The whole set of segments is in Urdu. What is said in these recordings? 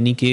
NEK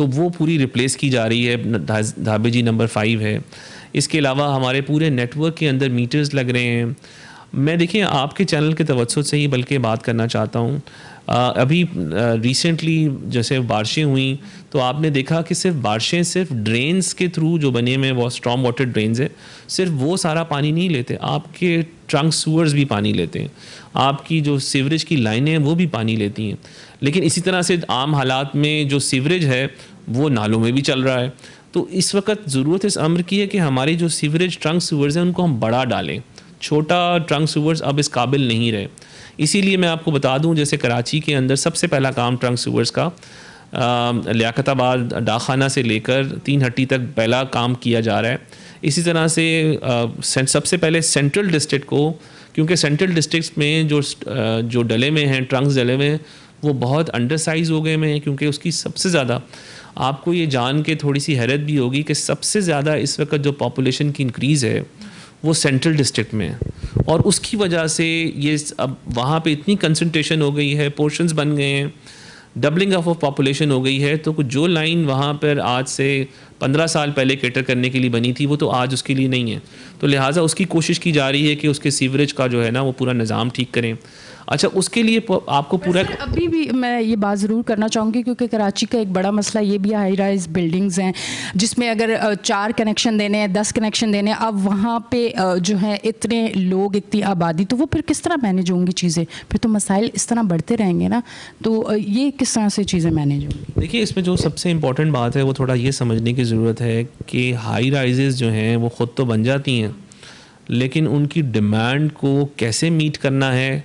تو وہ پوری ریپلیس کی جا رہی ہے. دھابے جی نمبر 5 ہے. اس کے علاوہ ہمارے پورے نیٹ ورک کے اندر میٹرز لگ رہے ہیں. میں دیکھیں آپ کے چینل کے توسط سے ہی بلکہ بات کرنا چاہتا ہوں. ابھی ریسنٹلی جیسے بارشیں ہوئیں تو آپ نے دیکھا کہ صرف ڈرینز کے تھرو جو بنے ہوئے وہ اسٹارم واٹر ڈرینز ہیں, صرف وہ سارا پانی نہیں لیتے, آپ کے ٹرنک سورز بھی پانی لیتے ہیں, آپ کی جو سیوریج کی لائنیں ہیں وہ بھی پانی لیتی ہیں. لیکن اسی طرح سے عام حالات میں جو سیوریج ہے وہ نالوں میں بھی چل رہا ہے. تو اس وقت ضرورت اس امر کی ہے کہ ہماری جو سیوریج ٹرنک سورز ہیں ان کو ہم بڑا ڈالیں. چھوٹا ٹرنک سورز اب اس قابل نہیں رہے. اسی لیے میں آپ کو بتا دوں جیسے کراچی کے اندر سب سے پہلا کام ٹرنک سورز کا لیاقت آباد ڈاکخانہ سے لے کر 3 ہٹی تک پہلا کام کیا جا رہا ہے. اسی طرح سے سب سے پہلے سینٹرل ڈسٹرکٹ کو, کیونکہ سینٹرل ڈسٹرکٹس میں جو ڈلے میں ہیں ٹرنکس ڈلے میں وہ بہت انڈر سائز ہو گئے میں ہیں, کیونکہ اس کی سب سے زیادہ آپ کو یہ جان کے تھوڑی سی حیرت بھی ہوگی کہ سب سے زیادہ اس وقت جو پاپولیشن کی انکریز ہے وہ سینٹرل ڈسٹرکٹ میں ہے. اور اس کی وجہ سے یہ اب وہاں پہ اتنی کنسنٹریشن ہو گئی ہے, پورشنز بن گئے ہیں, ڈبلنگ آف پاپولیشن ہو گئی ہے. تو جو لائن وہاں پر آج سے 15 سال پہلے کیٹر کرنے کے لیے بنی تھی وہ تو آج اس کے لیے نہیں ہے. تو لہٰذا اس کی کوشش کی جا رہی ہے کہ اس کے سیوریج کا جو ہے نا وہ پورا نظام ٹھیک کریں. اچھا, اس کے لیے آپ کو پورا ابھی بھی میں یہ بات ضرور کرنا چاہوں گی کیونکہ کراچی کا ایک بڑا مسئلہ یہ بھی ہائی رائز بلڈنگز ہیں جس میں اگر 4 کنیکشن دینے ہیں 10 کنیکشن دینے ہیں, اب وہاں پہ جو ہیں اتنے لوگ اتنی آبادی, تو وہ پھر کس طرح مینیج ہوں گی چیزیں؟ پھر تو مسائل اس طرح بڑھتے رہیں گے نا, تو یہ کس طرح سے چیزیں مینیج ہوں گی؟ دیکھیے اس میں جو سب سے امپورٹنٹ بات ہے وہ تھوڑا یہ سمجھنے کی ضرورت ہے کہ ہائی رائزز جو ہیں وہ خود تو بن جاتی ہیں لیکن ان کی ڈیمانڈ کو کیسے میٹ کرنا ہے.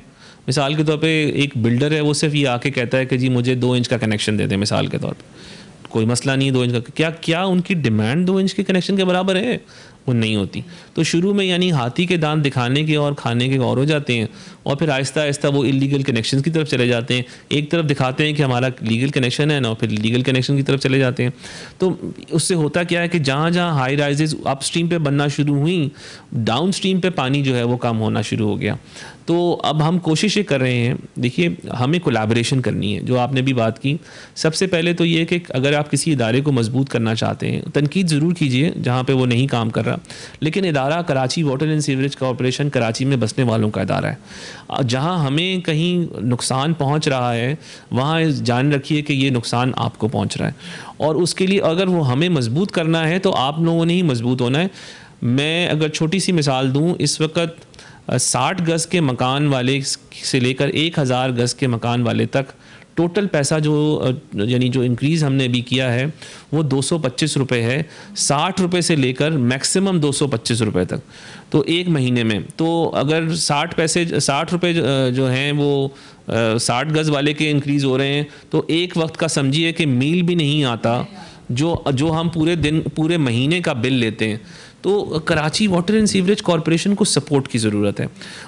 مثال کے طور پہ ایک بلڈر ہے وہ صرف یہ آ کے کہتا ہے کہ جی مجھے 2 انچ کا کنیکشن دے دیں, مثال کے طور پہ کوئی مسئلہ نہیں 2 انچ کا, کیا ان کی ڈیمانڈ 2 انچ کے کنیکشن کے برابر ہے؟ وہ نہیں ہوتی. تو شروع میں یعنی ہاتھی کے دانت دکھانے کے اور کھانے کے اور ہو جاتے ہیں, اور پھر آہستہ آہستہ وہ انلیگل کنیکشن کی طرف چلے جاتے ہیں. ایک طرف دکھاتے ہیں کہ ہمارا لیگل کنیکشن ہے نا, اور پھر لیگل کنیکشن کی طرف چلے جاتے ہیں. تو اس سے ہوتا کیا ہے کہ جہاں جہاں ہائی رائزز اپ اسٹریم پہ بننا شروع ہوئیں, ڈاؤن اسٹریم پہ پانی جو ہے وہ کم ہونا شروع ہو گیا. تو اب ہم کوشش یہ کر رہے ہیں, دیکھیے ہمیں کولیبریشن کرنی ہے, جو آپ نے بھی بات کی. سب سے پہلے تو یہ کہ اگر آپ کسی ادارے کو مضبوط کرنا چاہتے ہیں, تنقید ضرور کیجیے جہاں پہ وہ نہیں کام کر رہا, لیکن ادارہ Karachi water and sewerage corporation Karachi میں بسنے والوں کا ادارہ ہے. جہاں ہمیں کہیں نقصان پہنچ رہا ہے وہاں جان رکھیے کہ یہ نقصان آپ کو پہنچ رہا ہے, اور اس کے لیے اگر وہ ہمیں مضبوط کرنا ہے تو آپ لوگوں نے ہی مضبوط ہونا ہے. میں اگر چھوٹی سی مثال دوں, اس وقت 60 گز کے مکان والے سے لے کر 1000 گز کے مکان والے تک ٹوٹل پیسہ جو یعنی جو انکریز ہم نے ابھی کیا ہے وہ 225 روپے ہے, 60 روپے سے لے کر میکسیمم 225 روپے تک, تو ایک مہینے میں. تو اگر 60 روپے جو ہیں وہ 60 گز والے کے انکریز ہو رہے ہیں تو ایک وقت کا سمجھیے کہ میل بھی نہیں آتا جو ہم پورے مہینے کا بل لیتے ہیں. تو Karachi water and sewerage corporation کو سپورٹ کی ضرورت ہے.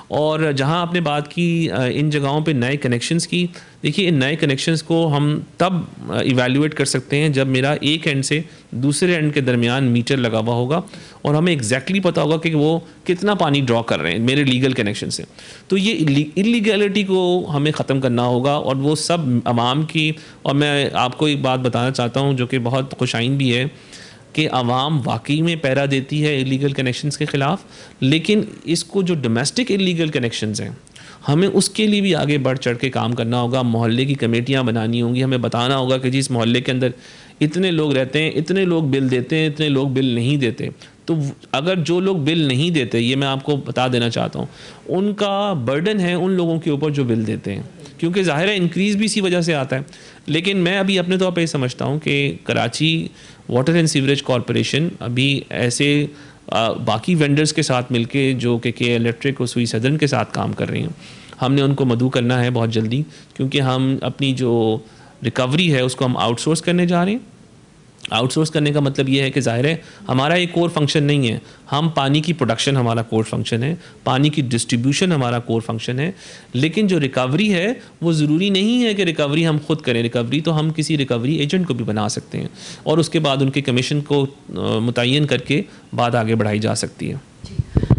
اور جہاں آپ نے بات کی ان جگہوں پہ نئے کنیکشنز کی, دیکھیے ان نئے کنیکشنز کو ہم تب ایویلیویٹ کر سکتے ہیں جب میرا ایک اینڈ سے دوسرے اینڈ کے درمیان میٹر لگا ہوا ہوگا اور ہمیں ایگزیکٹلی پتہ ہوگا کہ وہ کتنا پانی ڈرا کر رہے ہیں میرے لیگل کنیکشن سے. تو یہ انلیگیلٹی کو ہمیں ختم کرنا ہوگا, اور وہ سب عوام کی. اور میں آپ کو ایک بات بتانا چاہتا ہوں جو کہ بہت خوش آئند بھی ہے کہ عوام واقعی میں پیرا دیتی ہے انلیگل کنیکشنز کے خلاف, لیکن اس کو جو ڈومیسٹک انلیگل کنیکشنز ہیں ہمیں اس کے لیے بھی آگے بڑھ چڑھ کے کام کرنا ہوگا. محلے کی کمیٹیاں بنانی ہوں گی, ہمیں بتانا ہوگا کہ جی اس محلے کے اندر اتنے لوگ رہتے ہیں, اتنے لوگ بل دیتے ہیں, اتنے لوگ بل نہیں دیتے. تو اگر جو لوگ بل نہیں دیتے, یہ میں آپ کو بتا دینا چاہتا ہوں, ان کا برڈن ہے ان لوگوں کے اوپر جو بل دیتے ہیں, کیونکہ ظاہر ہے انکریز بھی اسی وجہ سے آتا ہے. لیکن میں ابھی اپنے طور پہ یہ سمجھتا ہوں کہ Karachi water and sewerage corporation ابھی ایسے باقی وینڈرز کے ساتھ مل کے جو کہ الیکٹرک اور سوئی سدرن کے ساتھ کام کر رہی ہیں, ہم نے ان کو مدعو کرنا ہے بہت جلدی, کیونکہ ہم اپنی جو ریکوری ہے اس کو ہم آؤٹ سورس کرنے جا رہے ہیں. آؤٹ سورس کرنے کا مطلب یہ ہے کہ ظاہر ہے ہمارا ایک کور فنکشن نہیں ہے, ہم پانی کی پروڈکشن ہمارا کور فنکشن ہے, پانی کی ڈسٹریبیوشن ہمارا کور فنکشن ہے, لیکن جو ریکوری ہے وہ ضروری نہیں ہے کہ ریکوری ہم خود کریں. ریکوری تو ہم کسی ریکوری ایجنٹ کو بھی بنا سکتے ہیں اور اس کے بعد ان کے کمیشن کو متعین کر کے بات آگے بڑھائی جا سکتی ہے.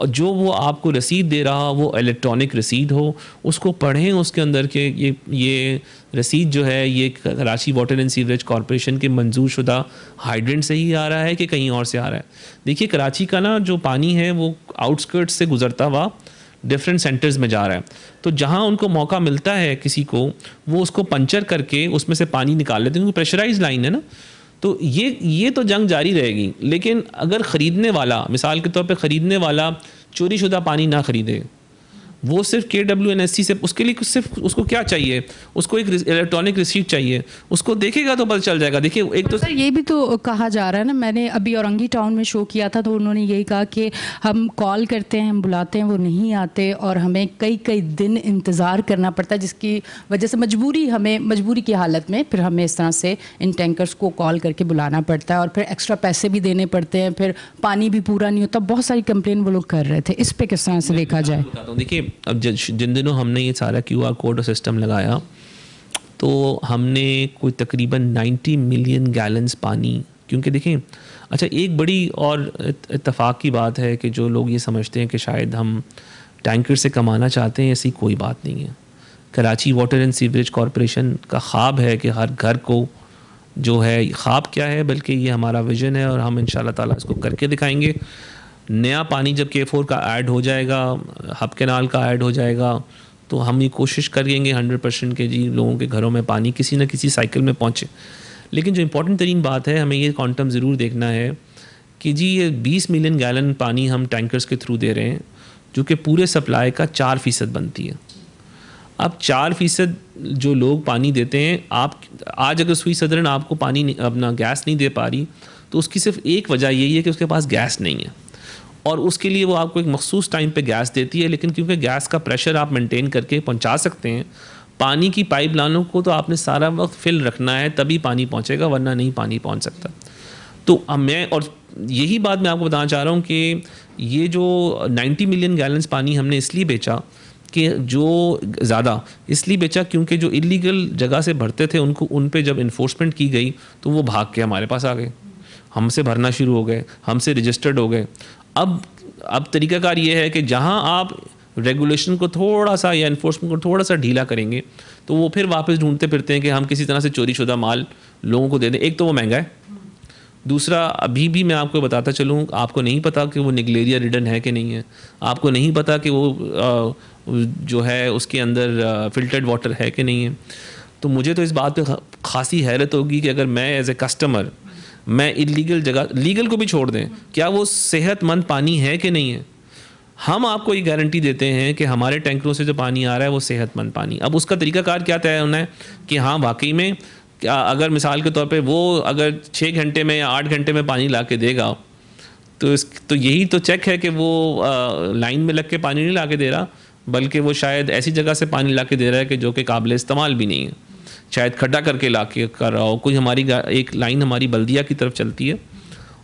اور جو وہ آپ کو رسید دے رہا وہ الیکٹرانک رسید ہو, اس کو پڑھیں, اس کے اندر کہ یہ رسید جو ہے یہ Karachi water and sewerage corporation کے منظور شدہ ہائیڈرنٹ سے ہی آ رہا ہے کہ کہیں اور سے آ رہا ہے. دیکھیے کراچی کا نا جو پانی ہے وہ آؤٹسکرٹس سے گزرتا ہوا ڈفرینٹ سینٹرز میں جا رہا ہے, تو جہاں ان کو موقع ملتا ہے کسی کو وہ اس کو پنچر کر کے اس میں سے پانی نکال لیتے ہیں, کیونکہ پریشرائز لائن ہے نا. تو یہ تو جنگ جاری رہے گی, لیکن اگر خریدنے والا مثال کے طور پہ خریدنے والا چوری شدہ پانی نہ خریدے, وہ صرف KWNSC سے اس کے لیے صرف اس کو کیا چاہیے, اس کو ایک الیکٹرانک ریسیٹ چاہیے, اس کو دیکھے گا تو پتہ چل جائے گا. دیکھیے ایک تو سر یہ بھی تو کہا جا رہا ہے نا, میں نے ابھی اورنگی ٹاؤن میں شو کیا تھا تو انہوں نے یہی کہا کہ ہم کال کرتے ہیں, ہم بلاتے ہیں, وہ نہیں آتے اور ہمیں کئی دن انتظار کرنا پڑتا ہے, جس کی وجہ سے مجبوری کی حالت میں پھر ہمیں اس طرح سے ان ٹینکرز کو کال کر کے بلانا پڑتا ہے اور پھر ایکسٹرا پیسے بھی دینے پڑتے ہیں, پھر پانی بھی پورا نہیں ہوتا. بہت ساری کمپلین وہ لوگ کر رہے تھے, اس پہ کس طرح سے دیکھا جائے؟ دیکھیے اب جن دنوں ہم نے یہ سارا QR کوڈ اور سسٹم لگایا تو ہم نے کوئی تقریباً 90 ملین گیلنز پانی, کیونکہ دیکھیں اچھا ایک بڑی اور اتفاق کی بات ہے کہ جو لوگ یہ سمجھتے ہیں کہ شاید ہم ٹینکر سے کمانا چاہتے ہیں, ایسی کوئی بات نہیں ہے. Karachi water and sewerage corporation کا خواب ہے کہ ہر گھر کو جو ہے, خواب کیا ہے بلکہ یہ ہمارا ویژن ہے اور ہم انشاءاللہ تعالیٰ اس کو کر کے دکھائیں گے. نیا پانی جب K4 کا ایڈ ہو جائے گا, ہب کینال کا ایڈ ہو جائے گا, تو ہم یہ کوشش کریں گے 100% کہ جی لوگوں کے گھروں میں پانی کسی نہ کسی سائیکل میں پہنچے. لیکن جو امپورٹنٹ ترین بات ہے, ہمیں یہ کوانٹم ضرور دیکھنا ہے کہ جی یہ 20 ملین گیلن پانی ہم ٹینکرز کے تھرو دے رہے ہیں جو کہ پورے سپلائی کا 4% بنتی ہے. اب 4% جو لوگ پانی دیتے ہیں, آپ آج اگر سوئی صدرن آپ کو پانی اپنا گیس نہیں دے پا رہی تو اس کی صرف ایک وجہ یہی ہے کہ اس کے پاس گیس نہیں ہے, اور اس کے لیے وہ آپ کو ایک مخصوص ٹائم پہ گیس دیتی ہے. لیکن کیونکہ گیس کا پریشر آپ مینٹین کر کے پہنچا سکتے ہیں, پانی کی پائپ لائنوں کو تو آپ نے سارا وقت فل رکھنا ہے تبھی پانی پہنچے گا, ورنہ نہیں پانی پہنچ سکتا. تو میں اور یہی بات میں آپ کو بتانا چاہ رہا ہوں کہ یہ جو 90 ملین گیلنز پانی ہم نے اس لیے بیچا کہ جو زیادہ اس لیے بیچا کیونکہ جو انلیگل جگہ سے بھرتے تھے ان پہ جب انفورسمنٹ کی گئی تو وہ بھاگ کے ہمارے پاس آ گئے, ہم سے بھرنا شروع ہو گئے, ہم سے رجسٹرڈ ہو گئے. اب طریقہ کار یہ ہے کہ جہاں آپ ریگولیشن کو تھوڑا سا یا انفورسمنٹ کو تھوڑا سا ڈھیلا کریں گے تو وہ پھر واپس ڈھونڈتے پھرتے ہیں کہ ہم کسی طرح سے چوری شدہ مال لوگوں کو دے دیں. ایک تو وہ مہنگا ہے, دوسرا ابھی بھی میں آپ کو بتاتا چلوں, آپ کو نہیں پتا کہ وہ نگلیریا ریڈن ہے کہ نہیں ہے, آپ کو نہیں پتا کہ وہ جو ہے اس کے اندر فلٹرڈ واٹر ہے کہ نہیں ہے. تو مجھے تو اس بات پہ خاصی حیرت ہوگی کہ اگر میں ایز اے کسٹمر میں انلیگل جگہ, لیگل کو بھی چھوڑ دیں, کیا وہ صحت مند پانی ہے کہ نہیں ہے. ہم آپ کو یہ گارنٹی دیتے ہیں کہ ہمارے ٹینکروں سے جو پانی آ رہا ہے وہ صحت مند پانی. اب اس کا طریقہ کار کیا طے ہونا ہے کہ ہاں واقعی میں اگر مثال کے طور پہ وہ اگر 6 گھنٹے میں یا 8 گھنٹے میں پانی لا کے دے گا تو یہی تو چیک ہے کہ وہ لائن میں لگ کے پانی نہیں لا کے دے رہا, بلکہ وہ شاید ایسی جگہ سے پانی لا کے دے رہا ہے کہ جو کہ قابل استعمال بھی نہیں ہے, شاید کھڈا کر کے لا کے کر رہا ہو. کوئی ہماری ایک لائن ہماری بلدیہ کی طرف چلتی ہے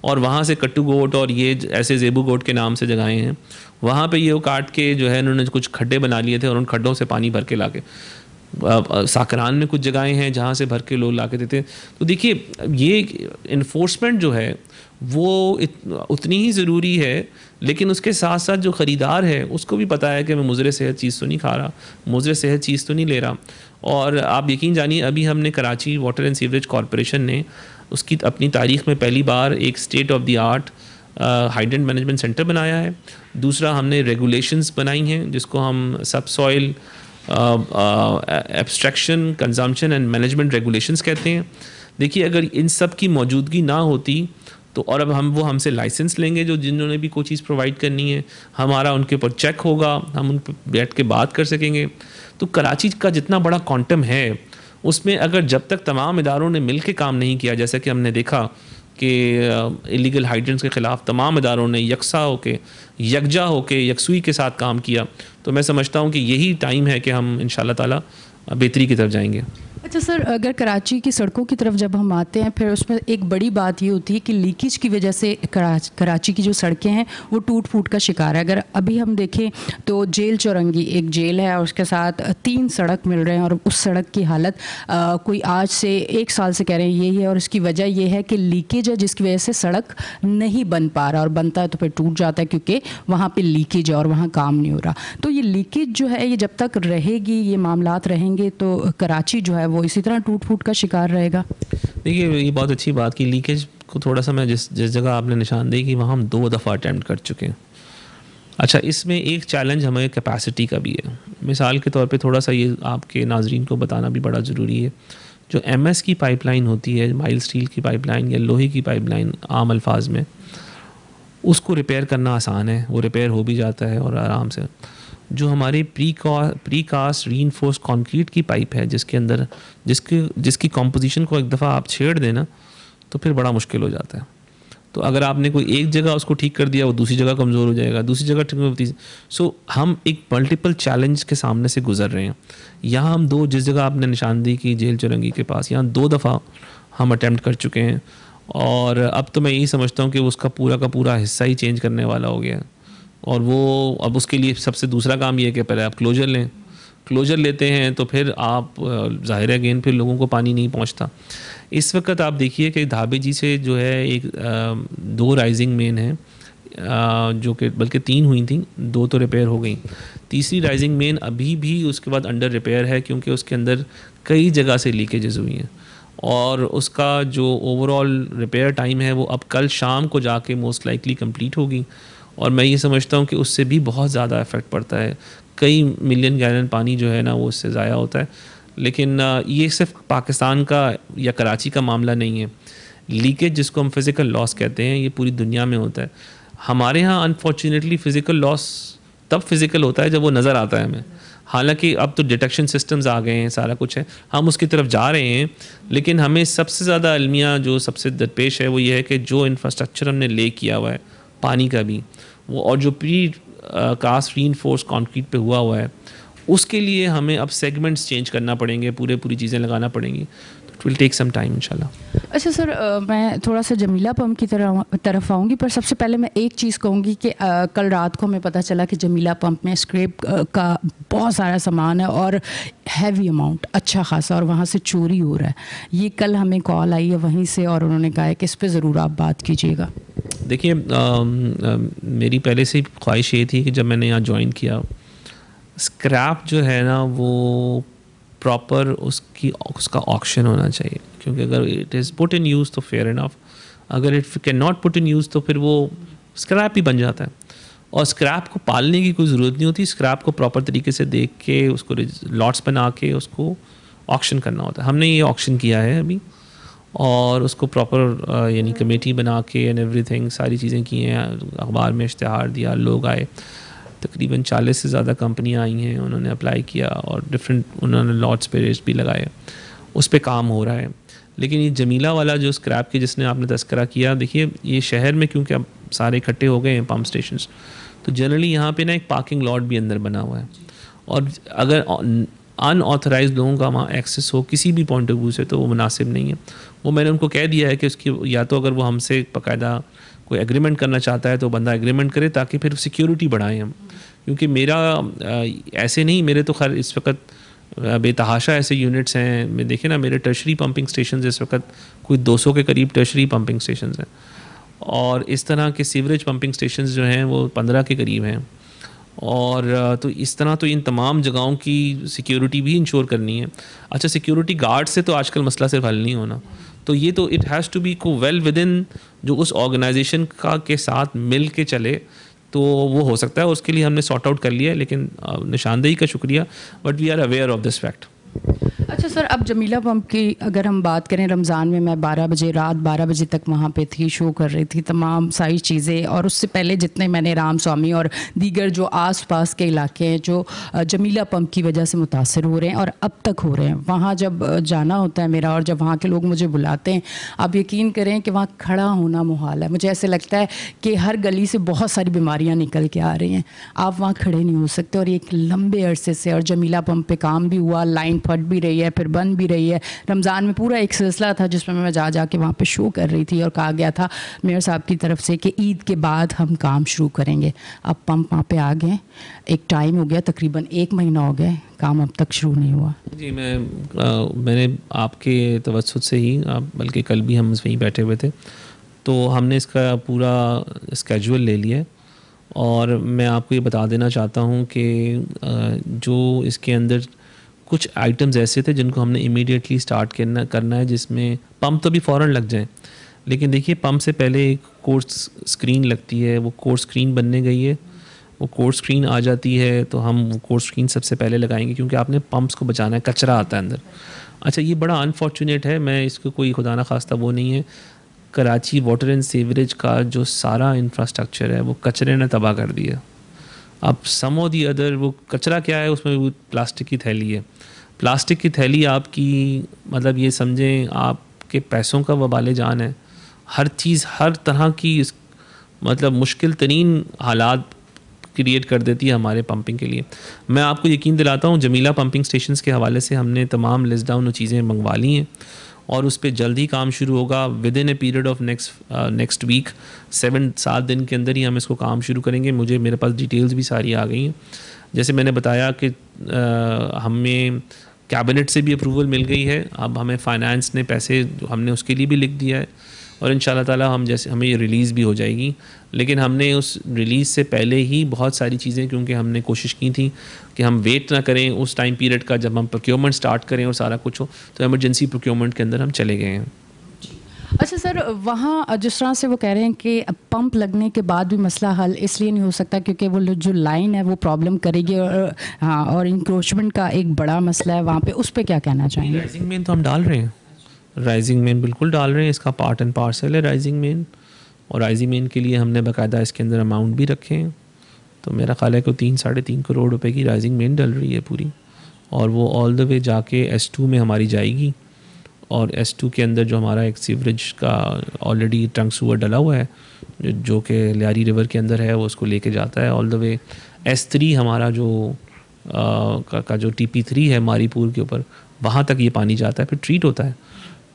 اور وہاں سے کٹو گوٹ اور یہ ایسے زیبو گوٹ کے نام سے جگہیں ہیں, وہاں پہ یہ کاٹ کے جو ہے انہوں نے کچھ کھڈے بنا لیے تھے اور ان کھڈوں سے پانی بھر کے لا کے. ساکران میں کچھ جگہیں ہیں جہاں سے بھر کے لوگ لا کے دیتے ہیں. تو دیکھیے یہ انفورسمنٹ جو ہے وہ اتنی ہی ضروری ہے, لیکن اس کے ساتھ ساتھ جو خریدار ہے اس کو بھی پتہ ہے کہ میں مضر صحت چیز تو نہیں کھا رہا, مضر صحت چیز تو نہیں لے رہا. اور آپ یقین جانیے ابھی ہم نے Karachi water and sewerage corporation نے اس کی اپنی تاریخ میں پہلی بار ایک state of the art hydrant management centre بنایا ہے. دوسرا ہم نے ریگولیشنز بنائی ہیں جس کو ہم سب soil abstraction consumption and management regulations کہتے ہیں. دیکھیے اگر ان سب کی موجودگی نہ ہوتی تو, اور اب ہم سے لائسنس لیں گے جو جنہوں نے بھی کوئی چیز پرووائڈ کرنی ہے, ہمارا ان کے اوپر چیک ہوگا, ہم ان پہ بیٹھ کے بات کر سکیں گے. تو کراچی کا جتنا بڑا کوانٹم ہے اس میں اگر جب تک تمام اداروں نے مل کے کام نہیں کیا, جیسا کہ ہم نے دیکھا کہ ایلیگل ہائیڈرنٹس کے خلاف تمام اداروں نے یکساں ہو کے یکجا ہو کے یکسوئی کے ساتھ کام کیا, تو میں سمجھتا ہوں کہ یہی ٹائم ہے کہ ہم انشاءاللہ تعالیٰ بہتری کی طرف جائیں گے. اچھا سر، اگر کراچی کی سڑکوں کی طرف جب ہم آتے ہیں پھر اس میں ایک بڑی بات یہ ہوتی ہے کہ لیکیج کی وجہ سے کراچی کی جو سڑکیں ہیں وہ ٹوٹ پھوٹ کا شکار ہے. اگر ابھی ہم دیکھیں تو جیل چورنگی ایک جیل ہے اور اس کے ساتھ 3 سڑک مل رہے ہیں اور اس سڑک کی حالت کوئی آج سے 1 سال سے کہہ رہے ہیں یہی ہے، اور اس کی وجہ یہ ہے کہ لیکیج ہے جس کی وجہ سے سڑک نہیں بن پا رہا، اور بنتا ہے تو پھر ٹوٹ جاتا ہے کیونکہ وہاں پہ لیکیج ہے اور وہاں کام نہیں ہو رہا. تو یہ لیکیج جو ہے یہ جب تک رہے گی، یہ معاملات رہیں گے تو کراچی جو ہے وہ اسی طرح ٹوٹ پھوٹ کا شکار رہے گا. دیکھیے یہ بہت اچھی بات کی، لیکیج کو تھوڑا سا میں جس جگہ آپ نے نشاندہی کی وہاں ہم 2 دفعہ اٹیمپٹ کر چکے ہیں. اچھا، اس میں ایک چیلنج ہمیں کیپیسٹی کا بھی ہے. مثال کے طور پہ تھوڑا سا یہ آپ کے ناظرین کو بتانا بھی بڑا ضروری ہے. جو ایم ایس کی پائپ لائن ہوتی ہے، مائل اسٹیل کی پائپ لائن یا لوہے کی پائپ لائن عام الفاظ میں، اس کو ریپیئر کرنا آسان ہے، وہ ریپیئر ہو بھی جاتا ہے اور آرام سے. جو ہماری پری کاسٹ ری انفورس کانکریٹ کی پائپ ہے جس کے اندر جس کی کمپوزیشن کو ایک دفعہ آپ چھیڑ دیں نا تو پھر بڑا مشکل ہو جاتا ہے. تو اگر آپ نے کوئی ایک جگہ اس کو ٹھیک کر دیا وہ دوسری جگہ کمزور ہو جائے گا، دوسری جگہ ٹھیک ہوتی. سو ہم ایک ملٹیپل چیلنج کے سامنے سے گزر رہے ہیں. یہاں ہم جس جگہ آپ نے نشاندہی کی جیل چورنگی کے پاس، یہاں 2 دفعہ ہم اٹیمپٹ کر چکے ہیں، اور اب تو میں یہی سمجھتا ہوں کہ اس کا پورا حصہ ہی چینج کرنے والا ہو گیا. اور وہ اب اس کے لیے سب سے دوسرا کام یہ ہے کہ پہلے آپ کلوجر لیں. کلوجر لیتے ہیں تو پھر آپ ظاہر ہے پھر لوگوں کو پانی نہیں پہنچتا. اس وقت آپ دیکھیے کہ دھابے جی سے جو ہے ایک 2 رائزنگ مین ہیں، جو کہ بلکہ 3 ہوئی تھیں، 2 تو ریپیئر ہو گئیں. تیسری رائزنگ مین ابھی بھی اس کے بعد انڈر ریپیئر ہے کیونکہ اس کے اندر کئی جگہ سے لیکیجز ہوئی ہیں، اور اس کا جو اوور آل ریپیئر ٹائم ہے وہ اب کل شام کو جا کے موسٹ لائکلی کمپلیٹ ہوگی. اور میں یہ سمجھتا ہوں کہ اس سے بھی بہت زیادہ افیکٹ پڑتا ہے. کئی ملین گیلن پانی جو ہے نا وہ اس سے ضائع ہوتا ہے. لیکن یہ صرف پاکستان کا یا کراچی کا معاملہ نہیں ہے. لیکیج جس کو ہم فزیکل لاس کہتے ہیں یہ پوری دنیا میں ہوتا ہے. ہمارے ہاں انفارچونیٹلی فزیکل لاس تب فزیکل ہوتا ہے جب وہ نظر آتا ہے ہمیں. حالانکہ اب تو ڈیٹیکشن سسٹمز آ گئے ہیں، سارا کچھ ہے، ہم اس کی طرف جا رہے ہیں. لیکن ہمیں سب سے زیادہ المیہ جو سب سے درپیش ہے وہ یہ ہے کہ جو انفراسٹرکچر ہم نے لے کیا ہوا ہے پانی کا بھی، وہ اور جو پری کاسٹ ری انفورس کانکریٹ پہ ہوا ہے، اس کے لیے ہمیں اب سیگمنٹس چینج کرنا پڑیں گے، پوری چیزیں لگانا پڑیں گی. It will take some time انشاءاللہ. اچھا سر، میں تھوڑا سا جمیلہ پمپ کی طرف آؤں گی، پر سب سے پہلے میں ایک چیز کہوں گی کہ کل رات کو ہمیں پتہ چلا کہ جمیلہ پمپ میں اسکریپ کا بہت سارا سامان ہے اور ہیوی اماؤنٹ اچھا خاصا، اور وہاں سے چوری ہو رہا ہے. یہ کل ہمیں کال آئی ہے وہیں سے اور انہوں نے کہا ہے کہ اس پہ ضرور آپ بات کیجیے گا. دیکھیے میری پہلے سے خواہش یہ تھی کہ جب میں نے یہاں جوائن کیا، اسکریپ جو ہے نا وہ پراپر اس کا آکشن ہونا چاہیے. کیونکہ اگر it is put in use تو فیئر انف، اگر it can not put in use تو پھر وہ اسکریپ ہی بن جاتا ہے. اور اسکریپ کو پالنے کی کوئی ضرورت نہیں ہوتی. اسکریپ کو پراپر طریقے سے دیکھ کے اس کو لاٹس بنا کے اس کو آکشن کرنا ہوتا ہے. ہم نے یہ آکشن کیا ہے ابھی، اور اس کو پراپر یعنی کمیٹی بنا کے اینڈ ایوری تھنگ ساری چیزیں کی ہیں. اخبار میں اشتہار دیا، لوگ آئے، تقریباً 40 سے زیادہ کمپنیاں آئی ہیں، انہوں نے اپلائی کیا اور انہوں نے لاٹس پہ ریٹ بھی لگائے. اس پہ کام ہو رہا ہے. لیکن یہ جمیلہ والا جو اسکریپ کی جس نے آپ نے تذکرہ کیا، دیکھیے یہ شہر میں کیونکہ اب سارے اکٹھے ہو گئے ہیں پمپ اسٹیشنز، تو جنرلی یہاں پہ نا ایک پارکنگ لاٹ بھی اندر بنا ہوا ہے. اور اگر ان آتھرائز لوگوں کا وہاں ایکسیس ہو کسی بھی پوائنٹ آف ویو سے تو وہ مناسب نہیں ہے. وہ میں نے ان کو کہہ دیا ہے کہ اس کی یا تو اگر وہ ہم سے باقاعدہ کوئی ایگریمنٹ کرنا چاہتا ہے تو بندہ ایگریمنٹ کرے تاکہ پھر سیکیورٹی بڑھائیں ہم. کیونکہ میرا ایسے نہیں، میرے تو خیر اس وقت بے تحاشا ایسے یونٹس ہیں. میں دیکھیں نا میرے ٹرشری پمپنگ اسٹیشنز اس وقت کوئی 200 کے قریب ٹرشری پمپنگ اسٹیشنز ہیں، اور اس طرح کے سیوریج پمپنگ اسٹیشنز جو ہیں وہ 15 کے قریب ہیں. اور تو اس طرح تو ان تمام جگہوں کی سیکیورٹی بھی انشور کرنی ہے. اچھا سیکیورٹی گارڈ سے تو آج کل مسئلہ صرف حل نہیں ہونا، تو یہ تو اٹ ہیز ٹو بی کو ویل ود ان جو اس آرگنائزیشن کا کے ساتھ مل کے چلے تو وہ ہو سکتا ہے. اس کے لیے ہم نے سارٹ آؤٹ کر لیا ہے. لیکن نشاندہی کا شکریہ، but we are aware of this fact. اچھا سر، اب جمیلہ پمپ کی اگر ہم بات کریں، رمضان میں رات 12 بجے تک وہاں پہ تھی، شو کر رہی تھی تمام ساری چیزیں. اور اس سے پہلے جتنے میں نے رام سوامی اور دیگر جو آس پاس کے علاقے ہیں جو جمیلہ پمپ کی وجہ سے متاثر ہو رہے ہیں اور اب تک ہو رہے ہیں، وہاں جب جانا ہوتا ہے میرا اور جب وہاں کے لوگ مجھے بلاتے ہیں، آپ یقین کریں کہ وہاں کھڑا ہونا محال ہے. مجھے ایسے لگتا ہے کہ ہر گلی سے بہت ساری بیماریاں نکل کے آ رہی ہیں، آپ وہاں کھڑے نہیں ہو سکتے. اور ایک لمبے عرصے سے، اور جمیلہ پمپ پہ کام بھی ہوا، لائن پھٹ بھی رہی ہے، ہے, پھر بند بھی رہی ہے. رمضان میں پورا ایک سلسلہ تھا جس میں جا کے وہاں پہ شو کر رہی تھی اور کہا گیا تھا میئر صاحب کی طرف سے کہ عید کے بعد ہم کام شروع کریں گے. اب پمپ وہاں پہ آ گئے, ایک ٹائم ہو گیا, تقریباً 1 مہینہ ہو گیا, کام اب تک شروع نہیں ہوا. جی میں نے آپ کے توسط سے ہی, بلکہ کل بھی ہم وہیں بیٹھے ہوئے تھے, تو ہم نے اس کا پورا اسکیجول لے لیا ہے. اور میں آپ کو یہ بتا دینا چاہتا ہوں کہ جو اس کے اندر کچھ آئٹمز ایسے تھے جن کو ہم نے امیڈیٹلی سٹارٹ کرنا ہے, جس میں پمپ تو بھی فوراً لگ جائیں, لیکن دیکھیے پمپ سے پہلے ایک کورس اسکرین لگتی ہے, وہ کورس اسکرین بننے گئی ہے. وہ کورس اسکرین آ جاتی ہے تو ہم وہ کورس اسکرین سب سے پہلے لگائیں گے, کیونکہ آپ نے پمپس کو بچانا ہے, کچرا آتا ہے اندر. اچھا یہ بڑا انفارچونیٹ ہے, میں اس کو کوئی خدا نہ خواستہ وہ نہیں ہے, کراچی واٹر اینڈ سیوریج کا جو سارا انفراسٹرکچر ہے وہ کچرے نے تباہ کر دیا. اب سم آف دی ادر وہ کچرا کیا ہے, اس میں وہ پلاسٹک کی تھیلی ہے. پلاسٹک کی تھیلی آپ کی مطلب یہ سمجھیں آپ کے پیسوں کا وبال جان ہے. ہر چیز ہر طرح کی مطلب مشکل ترین حالات کریٹ کر دیتی ہے ہمارے پمپنگ کے لیے. میں آپ کو یقین دلاتا ہوں جمیلہ پمپنگ سٹیشنز کے حوالے سے ہم نے تمام لسٹ ڈاؤن چیزیں منگوا لی ہیں اور اس پہ جلد ہی کام شروع ہوگا. Within a period of next week 7 دن کے اندر ہی ہم اس کو کام شروع کریں گے. میرے پاس ڈیٹیلز بھی ساری آ گئی ہیں. جیسے میں نے بتایا کہ ہمیں کیبنٹ سے بھی اپروول مل گئی ہے. اب ہمیں فائنانس نے پیسے ہم نے اس کے لیے بھی لکھ دیا ہے اور ان شاء اللہ تعالیٰ ہمیں یہ ریلیز بھی ہو جائے گی. لیکن ہم نے اس ریلیز سے پہلے ہی بہت ساری چیزیں, کیونکہ ہم نے کوشش کی تھی کہ ہم ویٹ نہ کریں اس ٹائم پیریڈ کا جب ہم پروکیورمنٹ سٹارٹ کریں اور سارا کچھ ہو, تو ایمرجنسی پروکیورمنٹ کے اندر ہم چلے گئے ہیں. اچھا سر, وہاں جس طرح سے وہ کہہ رہے ہیں کہ پمپ لگنے کے بعد بھی مسئلہ حل اس لیے نہیں ہو سکتا کیونکہ وہ جو لائن ہے وہ پرابلم کرے گی, اور انکروچمنٹ کا ایک بڑا مسئلہ ہے وہاں پہ, اس پہ کیا کہنا چاہیں گے؟ رائزنگ مین تو ہم ڈال رہے ہیں, رائزنگ مین بالکل ڈال رہے ہیں, اس کا پارٹ اینڈ پارسل ہے رائزنگ مین. اور رائزنگ مین کے لیے ہم نے باقاعدہ اس کے اندر اماؤنٹ بھی رکھے ہیں. تو میرا خیال ہے کہ 3-3.5 کروڑ روپے کی رائزنگ مین ڈل رہی ہے پوری, اور وہ آل دا وے جا کے S2 میں ہماری جائے گی. اور S2 کے اندر جو ہمارا ایک سیوریج کا آلریڈی ٹرنک سور ڈلا ہوا ہے جو کہ لیاری ریور کے اندر ہے, وہ اس کو لے کے جاتا ہے آل دا وے. S3 ہمارا جو جو TP3 ہے ماری پور کے اوپر, وہاں تک یہ پانی جاتا ہے, پھر ٹریٹ ہوتا ہے.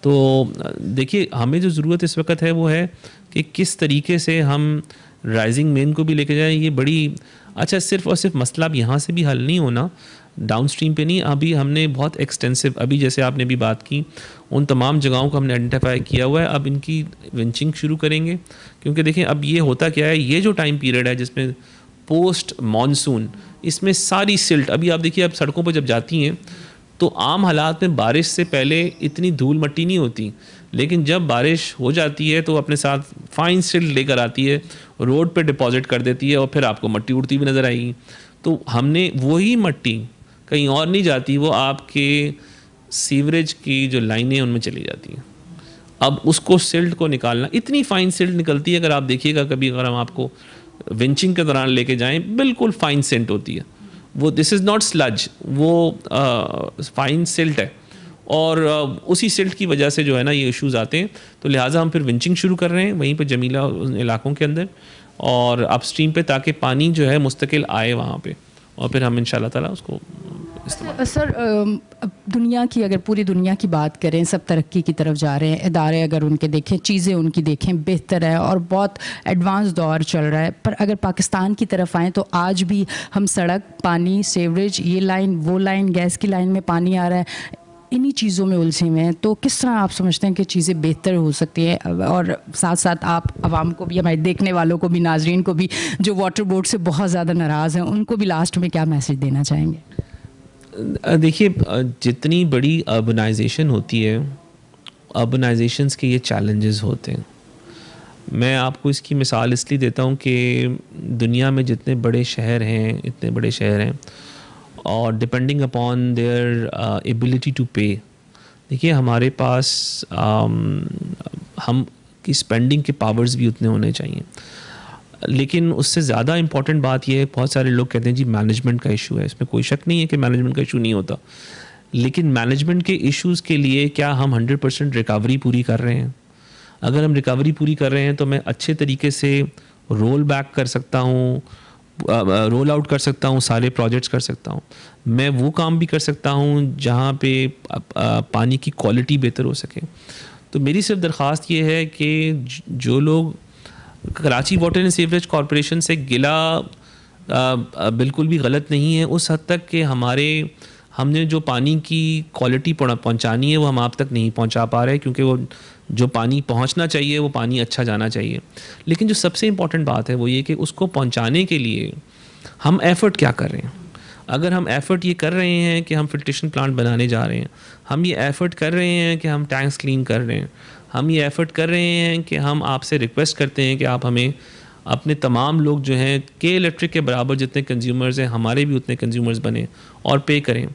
تو دیکھیے ہمیں جو ضرورت اس وقت ہے وہ ہے کہ کس طریقے سے ہم رائزنگ مین کو بھی لے کے جائیں. یہ بڑی اچھا صرف اور صرف مسئلہ اب یہاں سے بھی حل نہیں ہونا, ڈاؤن اسٹریم پہ نہیں. ابھی ہم نے بہت ایکسٹینسو, ابھی جیسے آپ نے بھی بات کی, ان تمام جگہوں کو ہم نے آئیڈینٹیفائی کیا ہوا ہے. اب ان کی ونچنگ شروع کریں گے, کیونکہ دیکھیں اب یہ ہوتا کیا ہے, یہ جو ٹائم پیریڈ ہے جس میں پوسٹ مانسون, اس میں ساری سلٹ, ابھی آپ دیکھیے اب سڑکوں پہ جب جاتی ہیں تو عام حالات میں بارش سے پہلے اتنی دھول مٹی نہیں ہوتی, لیکن جب بارش ہو جاتی ہے تو اپنے ساتھ فائن سلٹ لے کر آتی ہے, روڈ پہ ڈپازٹ کر دیتی ہے, اور پھر آپ کو مٹی اڑتی بھی نظر آئے گی. تو ہم نے وہی مٹی کہیں اور نہیں جاتی, وہ آپ کے سیوریج کی جو لائنیں ان میں چلی جاتی ہیں. اب اس کو سلٹ کو نکالنا, اتنی فائن سلٹ نکلتی ہے, اگر آپ دیکھیے گا کبھی اگر ہم آپ کو ونچنگ کے دوران لے کے جائیں, بالکل فائن سلٹ ہوتی ہے وہ. دس از ناٹ سلج, وہ فائن سلٹ ہے, اور اسی سلٹ کی وجہ سے جو ہے نا یہ ایشوز آتے ہیں. تو لہٰذا ہم پھر ونچنگ شروع کر رہے ہیں وہیں پہ جمیلہ علاقوں کے اندر اور اپ اسٹریم پہ, تاکہ پانی جو ہے مستقل آئے وہاں پہ, اور پھر ہم ان شاء اللہ تعالیٰ اس کو استعمال. سر دنیا کی, اگر پوری دنیا کی بات کریں, سب ترقی کی طرف جا رہے ہیں, ادارے اگر ان کے دیکھیں, چیزیں ان کی دیکھیں, بہتر ہے اور بہت ایڈوانس دور چل رہا ہے. پر اگر پاکستان کی طرف آئیں تو آج بھی ہم سڑک, پانی, سیوریج, یہ لائن, وہ لائن, گیس کی لائن میں پانی آ رہا ہے, انہی چیزوں میں الجھے ہوئے ہیں. تو کس طرح آپ سمجھتے ہیں کہ چیزیں بہتر ہو سکتی ہیں؟ اور ساتھ ساتھ آپ عوام کو بھی, ہمارے دیکھنے والوں کو بھی, ناظرین کو بھی جو واٹر بورڈ سے بہت زیادہ ناراض ہیں, ان کو بھی لاسٹ میں کیا میسج دینا چاہیں گے؟ دیکھیے جتنی بڑی اربنائزیشن ہوتی ہے, اربنائزیشنس کے یہ چیلنجز ہوتے ہیں. میں آپ کو اس کی مثال اس لیے دیتا ہوں کہ دنیا میں جتنے بڑے شہر ہیں, اتنے بڑے شہر ہیں, اور depending upon their ability to pay, دیکھیے ہمارے پاس ہم کی اسپینڈنگ کے پاورز بھی اتنے ہونے چاہیے. لیکن اس سے زیادہ امپورٹنٹ بات یہ ہے, بہت سارے لوگ کہتے ہیں جی مینجمنٹ کا ایشو ہے. اس میں کوئی شک نہیں ہے کہ مینجمنٹ کا ایشو نہیں ہوتا, لیکن مینجمنٹ کے ایشوز کے لیے کیا ہم 100% ریکاوری پوری کر رہے ہیں؟ اگر ہم ریکاوری پوری کر رہے ہیں تو میں اچھے طریقے سے رول بیک کر سکتا ہوں, رول آؤٹ کر سکتا ہوں, سارے پروجیکٹس کر سکتا ہوں. میں وہ کام بھی کر سکتا ہوں جہاں پہ پانی کی کوالٹی بہتر ہو سکے. تو میری صرف درخواست یہ ہے کہ جو لوگ Karachi water and sewerage corporation سے گلا بالکل بھی غلط نہیں ہے اس حد تک کہ ہم نے جو پانی کی کوالٹی پہنچانی ہے وہ ہم آپ تک نہیں پہنچا پا رہے, کیونکہ وہ جو پانی پہنچنا چاہیے وہ پانی اچھا جانا چاہیے. لیکن جو سب سے امپورٹنٹ بات ہے وہ یہ کہ اس کو پہنچانے کے لیے ہم ایفرٹ کیا کر رہے ہیں. اگر ہم ایفرٹ یہ کر رہے ہیں کہ ہم فلٹریشن پلانٹ بنانے جا رہے ہیں, ہم یہ ایفرٹ کر رہے ہیں کہ ہم ٹینکس کلین کر رہے ہیں, ہم یہ ایفرٹ کر رہے ہیں کہ ہم آپ سے ریکویسٹ کرتے ہیں کہ آپ ہمیں اپنے تمام لوگ جو ہیں کے الیکٹرک کے برابر جتنے کنزیومرز ہیں ہمارے بھی اتنے کنزیومرز بنیں اور پے کریں.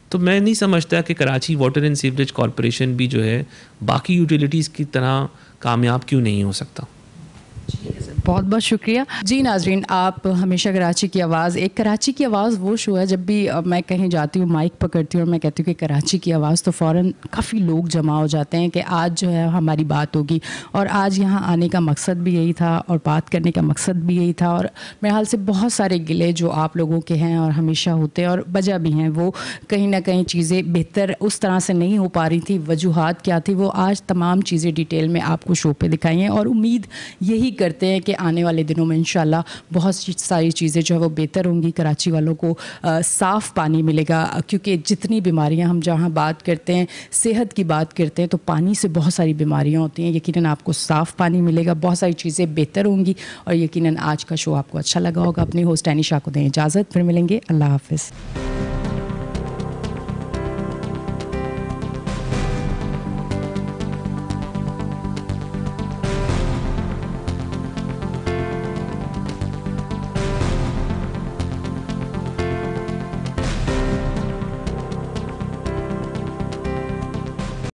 تو میں نہیں سمجھتا کہ Karachi water and sewerage corporation بھی جو ہے باقی یوٹیلیٹیز کی طرح کامیاب کیوں نہیں ہو سکتا. بہت بہت شکریہ. جی ناظرین, آپ ہمیشہ کراچی کی آواز, ایک کراچی کی آواز وہ شو ہے جب بھی میں کہیں جاتی ہوں مائک پکڑتی ہوں اور میں کہتی ہوں کہ کراچی کی آواز تو فوراً کافی لوگ جمع ہو جاتے ہیں کہ آج جو ہے ہماری بات ہوگی. اور آج یہاں آنے کا مقصد بھی یہی تھا اور بات کرنے کا مقصد بھی یہی تھا. اور میرے حال سے بہت سارے گلے جو آپ لوگوں کے ہیں اور ہمیشہ ہوتے ہیں اور وجہ بھی ہیں, وہ کہیں نہ کہیں چیزیں بہتر اس طرح سے نہیں ہو پا رہی تھی. وجوہات کیا تھی وہ آج تمام چیزیں ڈیٹیل میں آپ کو شو پہ دکھائی ہیں, اور امید یہی کرتے ہیں کہ آنے والے دنوں میں انشاءاللہ بہت ساری چیزیں جو ہے وہ بہتر ہوں گی. کراچی والوں کو صاف پانی ملے گا, کیونکہ جتنی بیماریاں ہم جہاں بات کرتے ہیں صحت کی بات کرتے ہیں تو پانی سے بہت ساری بیماریاں ہوتی ہیں. یقیناً آپ کو صاف پانی ملے گا, بہت ساری چیزیں بہتر ہوں گی, اور یقیناً آج کا شو آپ کو اچھا لگا ہوگا. اپنی ہوسٹ اینی شاہ کو دیں اجازت, پھر ملیں گے. اللہ حافظ.